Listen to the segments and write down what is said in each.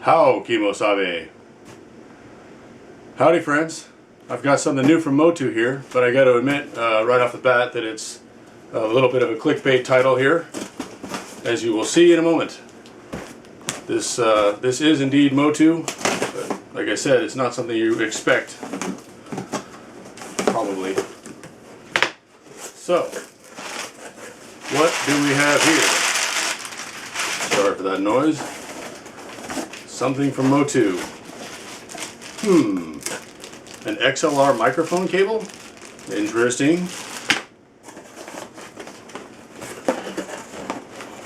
How Kimosabe. Howdy friends. I've got something new from Motu here, but I got to admit right off the bat that it's a little bit of a clickbait title here, as you will see in a moment. This is indeed Motu, but like I said, it's not something you expect, probably. So, what do we have here? Sorry for that noise. Something from Motu. An XLR microphone cable? Interesting.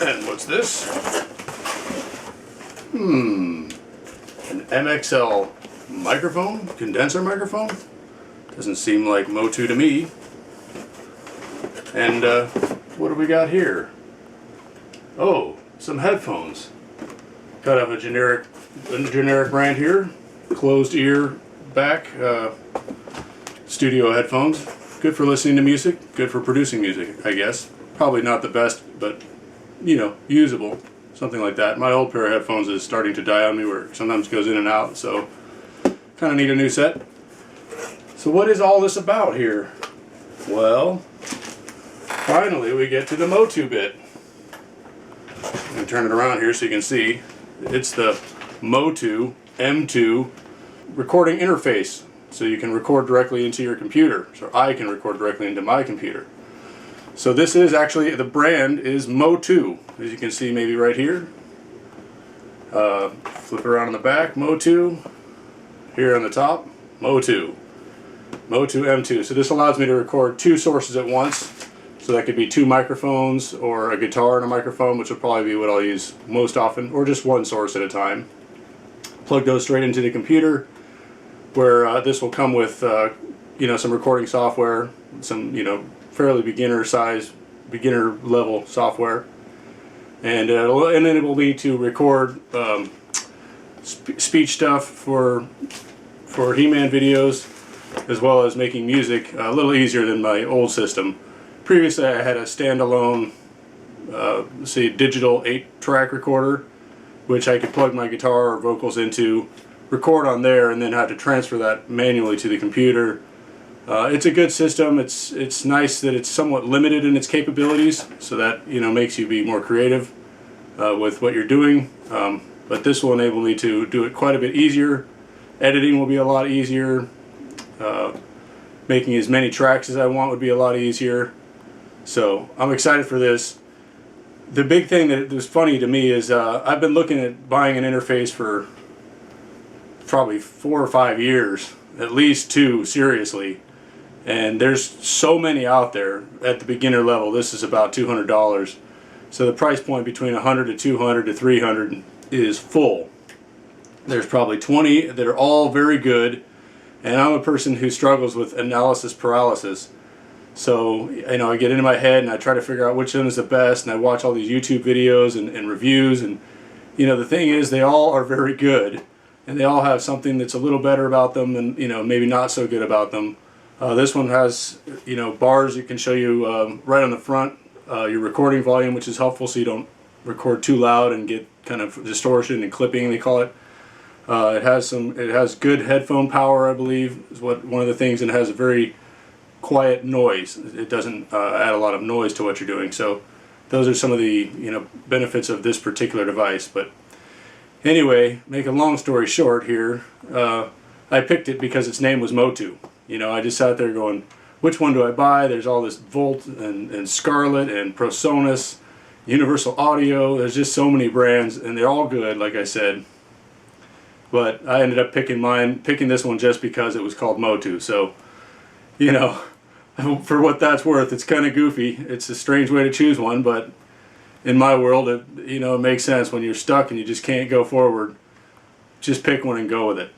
And what's this? An MXL microphone? Condenser microphone? Doesn't seem like Motu to me. And what do we got here? Oh, some headphones. Cut out a generic brand here. Closed ear back studio headphones. Good for listening to music, good for producing music, I guess. Probably not the best, but you know, usable. Something like that. My old pair of headphones is starting to die on me where it sometimes goes in and out, so kind of need a new set. So what is all this about here? Well, finally we get to the Motu bit. I'm going to turn it around here so you can see. It's the Motu M2 recording interface, so you can record directly into your computer, so I can record directly into my computer. So this is actually, the brand is Motu, as you can see maybe right here. Flip around on the back, Motu. Here on the top, Motu. Motu M2. So this allows me to record two sources at once. So that could be two microphones or a guitar and a microphone, which will probably be what I'll use most often, or just one source at a time. Plug those straight into the computer, where this will come with you know, some recording software, some, you know, fairly beginner level software, and it'll enable me to record speech stuff for He-Man videos, as well as making music a little easier than my old system. Previously I had a standalone say digital 8-track recorder, which I could plug my guitar or vocals into, record on there, and then have to transfer that manually to the computer. It's a good system. It's nice that it's somewhat limited in its capabilities, so that, you know, makes you be more creative with what you're doing. But this will enable me to do it quite a bit easier. Editing will be a lot easier. Making as many tracks as I want would be a lot easier. So I'm excited for this. The big thing that was funny to me is I've been looking at buying an interface for probably 4 or 5 years, at least 2, seriously. And there's so many out there at the beginner level. This is about $200. So the price point between $100 to $200 to $300 is full. There's probably 20 that are all very good. And I'm a person who struggles with analysis paralysis. So, you know, I get into my head and I try to figure out which one is the best, and I watch all these YouTube videos and reviews, and you know, the thing is, they all are very good, and they all have something that's a little better about them and, you know, maybe not so good about them. This one has, you know, bars that can show you right on the front your recording volume, which is helpful so you don't record too loud and get kind of distortion and clipping, they call it. It has good headphone power, I believe, is one of the things, and it has a very quiet noise. It doesn't add a lot of noise to what you're doing. So those are some of the, you know, benefits of this particular device. But anyway, make a long story short here, I picked it because its name was Motu. You know, I just sat there going, which one do I buy? There's all this Volt and Scarlett and ProSonus, Universal Audio. There's just so many brands, and they're all good, like I said. But I ended up picking this one just because it was called Motu. So, you know, for what that's worth, it's kind of goofy. It's a strange way to choose one, but in my world, you know, it makes sense. When you're stuck and you just can't go forward, just pick one and go with it.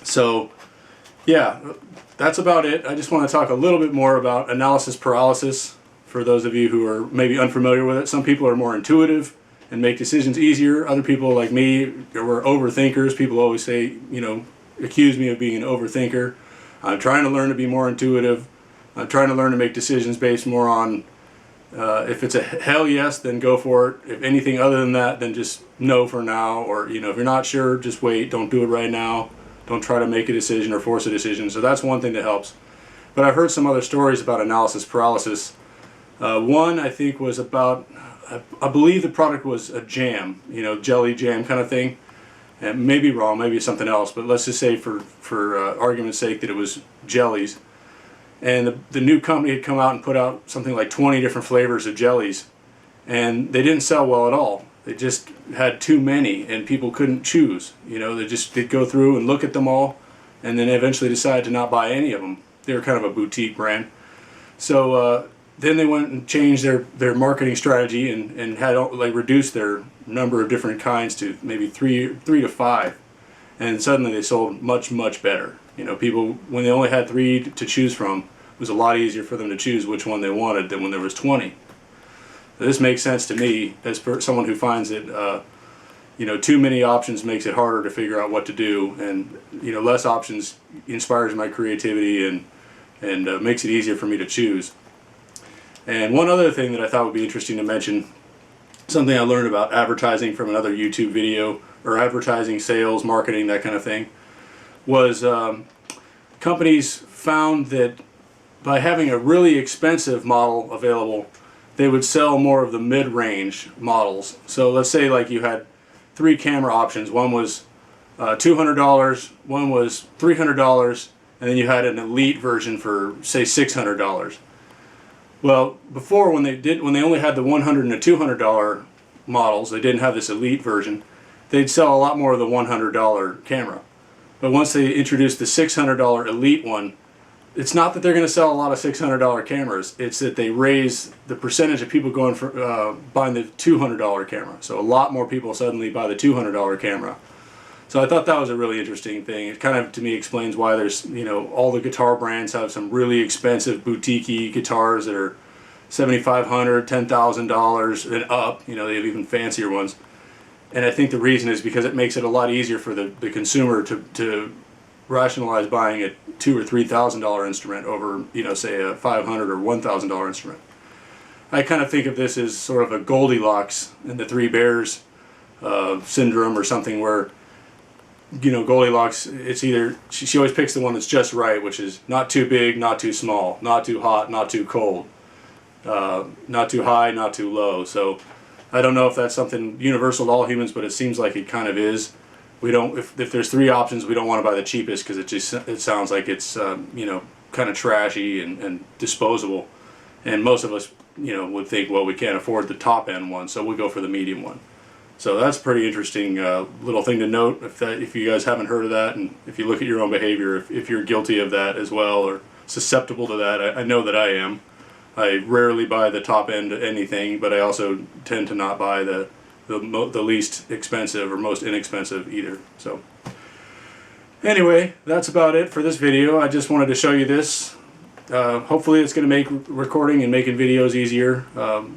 So, yeah, that's about it. I just want to talk a little bit more about analysis paralysis for those of you who are maybe unfamiliar with it. Some people are more intuitive and make decisions easier. Other people, like me, were overthinkers. People always say, you know, accuse me of being an overthinker. I'm trying to learn to be more intuitive. I'm trying to learn to make decisions based more on If it's a hell yes, then go for it. If anything other than that, then just no for now. Or, you know, if you're not sure, just wait. Don't do it right now. Don't try to make a decision or force a decision. So that's one thing that helps. But I've heard some other stories about analysis paralysis. One, I think, was about, I believe the product was a jam, you know, jelly jam kind of thing. And maybe wrong, maybe it's something else. But let's just say for argument's sake that it was jellies. And the new company had come out and put out something like 20 different flavors of jellies, and they didn't sell well at all. They just had too many, and people couldn't choose. You know, they'd go through and look at them all, and then eventually decide to not buy any of them. They were kind of a boutique brand. So then they went and changed their marketing strategy and had like reduced their number of different kinds to maybe three to five, and suddenly they sold much better. You know, people, when they only had 3 to choose from, it was a lot easier for them to choose which one they wanted than when there was 20. This makes sense to me as someone who finds that, you know, too many options makes it harder to figure out what to do, and, you know, less options inspires my creativity and makes it easier for me to choose. And one other thing that I thought would be interesting to mention, something I learned about advertising from another YouTube video, or advertising, sales, marketing, that kind of thing, was companies found that by having a really expensive model available, they would sell more of the mid-range models. So let's say like you had 3 camera options. One was $200, one was $300, and then you had an elite version for, say, $600. Well, before, when they only had the $100 and the $200 models, they didn't have this elite version, they'd sell a lot more of the $100 camera. But once they introduced the $600 elite one, it's not that they're going to sell a lot of $600 cameras. It's that they raise the percentage of people going for buying the $200 camera. So a lot more people suddenly buy the $200 camera. So I thought that was a really interesting thing. It kind of, to me, explains why there's, you know, all the guitar brands have some really expensive boutique-y guitars that are $7,500, $10,000 and up. You know, they have even fancier ones. And I think the reason is because it makes it a lot easier for the consumer to rationalize buying a $2,000 or $3,000 instrument over, you know, say a $500 or $1,000 instrument. I kind of think of this as sort of a Goldilocks and the Three Bears syndrome or something, where, you know, Goldilocks, it's either, she always picks the one that's just right, which is not too big, not too small, not too hot, not too cold, not too high, not too low. So I don't know if that's something universal to all humans, but it seems like it kind of is. We don't, if there's 3 options, we don't want to buy the cheapest because it sounds like it's you know, kind of trashy and disposable. And most of us, you know, would think, well, we can't afford the top end one, so we go for the medium one. So that's a pretty interesting little thing to note if you guys haven't heard of that, and if you look at your own behavior, if you're guilty of that as well or susceptible to that. I know that I am. I rarely buy the top end anything, but I also tend to not buy the least expensive or most inexpensive either. So anyway, that's about it for this video. I just wanted to show you this. Hopefully it's going to make recording and making videos easier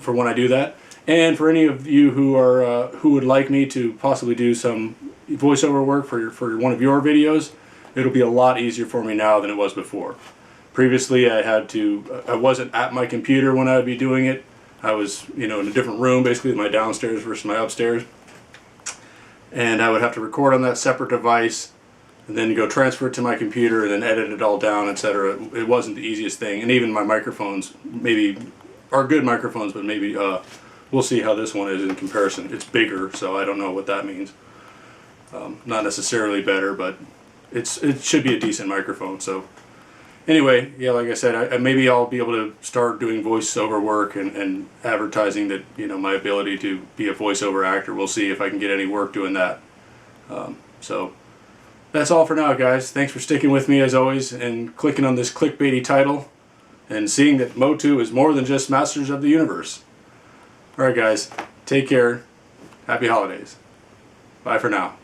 for when I do that. And for any of you who would like me to possibly do some voiceover work for one of your videos, it'll be a lot easier for me now than it was before. Previously, I wasn't at my computer when I would be doing it. I was, you know, in a different room, basically my downstairs versus my upstairs, and I would have to record on that separate device, and then go transfer it to my computer, and then edit it all down, etc. It wasn't the easiest thing, and even my microphones maybe are good microphones, but maybe we'll see how this one is in comparison. It's bigger, so I don't know what that means. Not necessarily better, but it should be a decent microphone. So anyway, yeah, like I said, maybe I'll be able to start doing voiceover work and advertising that, you know, my ability to be a voiceover actor. We'll see if I can get any work doing that. So that's all for now, guys. Thanks for sticking with me as always and clicking on this clickbaity title and seeing that Motu is more than just Masters of the Universe. Alright guys, take care. Happy holidays. Bye for now.